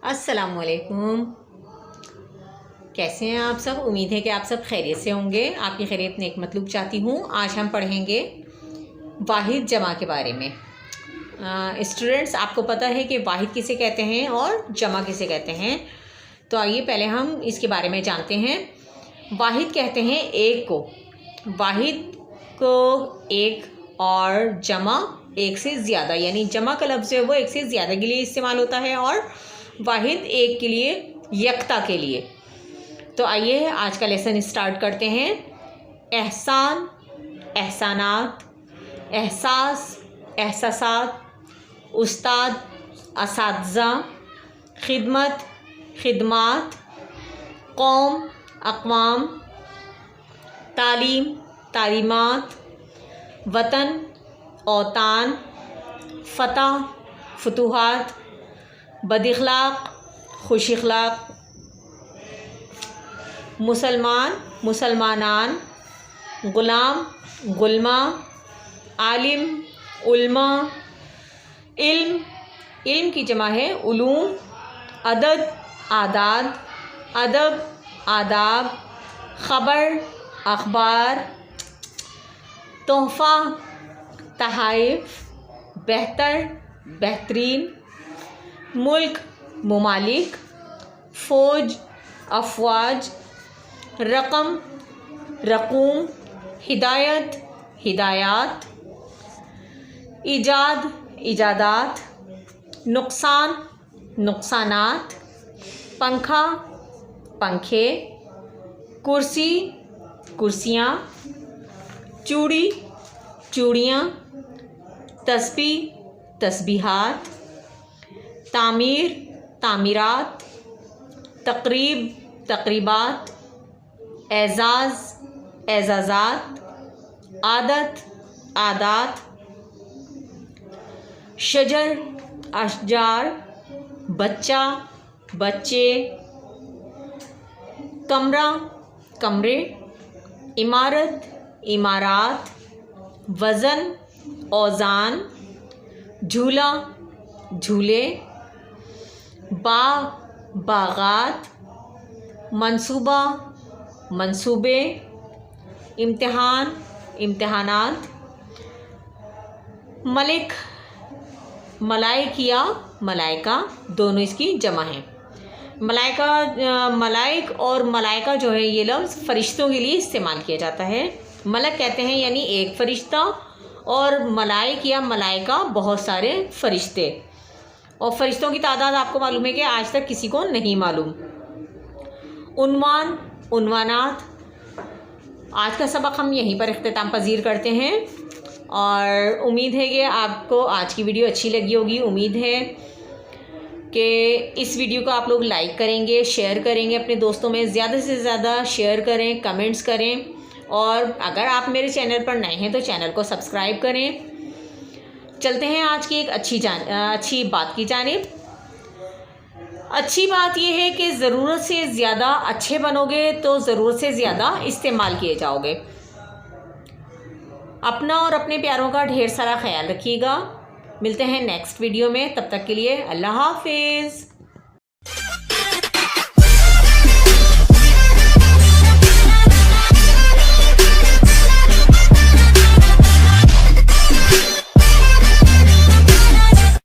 अस्सलामुअलैकुम। कैसे हैं आप सब? उम्मीद है कि आप सब खैरियत से होंगे। आपकी खैरियत नेक मतलूब चाहती हूँ। आज हम पढ़ेंगे वाहिद जमा के बारे में। स्टूडेंट्स, आपको पता है कि वाहिद किसे कहते हैं और जमा किसे कहते हैं, तो आइए पहले हम इसके बारे में जानते हैं। वाहिद कहते हैं एक को, वाहिद को एक, और जमा एक से ज़्यादा, यानी जमा का लफ्ज़ है वो एक से ज़्यादा के लिए इस्तेमाल होता है और वाहिद एक के लिए, यकता के लिए। तो आइए आज का लेसन स्टार्ट करते हैं। एहसान, एहसानात, एहसास, एहसासात, उस्ताद, असातिज़ा, खिदमत, खिदमात, कौम, अक़वाम, तालीम, तालीमात, वतन, औतान, फ़तह, फतूहात, बदइख़लाक़, खुश इख़लाक़, मुसलमान, मुसलमानान, ग़ुलाम, गुलमा, आलिम, उल्मा, इल्म, इल्म की जमा है उलूम, अदद, आदाद, अदब, आदाब, ख़बर, अखबार, तोहफ़ा, तहाइफ़, बेहतर, बेहतरीन, मुल्क, ममालिक, फ़ौज, अफवाज, रकम, रकूम, हिदायत, हिदायात, ईजाद, इजादात, नुक़सान, नुक़सानात, पंखा, पंखे, कुर्सी, कुर्सियाँ, चूड़ी, चूड़ियाँ, तस्बीह, तस्बीहात, तामीर, तामीरात, तक़रीब, तक़रीबात, एज़ाज़, एज़ाज़ात, आदत, आदात, शजर, अशजार, बच्चा, बच्चे, कमरा, कमरे, इमारत, इमारात, वज़न, औज़ान, झूला, झूले, बाग, बागात, मंसूबा, मंसूबे, इम्तिहान, इम्तिहानात, मलिक, मलाइकिया, मलाइका, दोनों इसकी जमा हैं। मलाइका, मलाइक और मलाइका जो है ये लफ्ज़ फ़रिश्तों के लिए इस्तेमाल किया जाता है। मलक कहते हैं यानी एक फ़रिश्ता, और मलाइक या मलाइका बहुत सारे फ़रिश्ते। और फ़रिश्तों की तादाद आपको मालूम है कि आज तक किसी को नहीं मालूम। उन्वान, उन्वानात। आज का सबक हम यहीं पर इख्तिताम पज़ीर करते हैं और उम्मीद है कि आपको आज की वीडियो अच्छी लगी होगी। उम्मीद है कि इस वीडियो को आप लोग लाइक करेंगे, शेयर करेंगे, अपने दोस्तों में ज़्यादा से ज़्यादा शेयर करें, कमेंट्स करें, और अगर आप मेरे चैनल पर नए हैं तो चैनल को सब्सक्राइब करें। चलते हैं आज की एक अच्छी बात की जानिब। अच्छी बात यह है कि ज़रूरत से ज़्यादा अच्छे बनोगे तो ज़रूरत से ज़्यादा इस्तेमाल किए जाओगे। अपना और अपने प्यारों का ढेर सारा ख्याल रखिएगा। मिलते हैं नेक्स्ट वीडियो में, तब तक के लिए अल्लाह हाफिज़।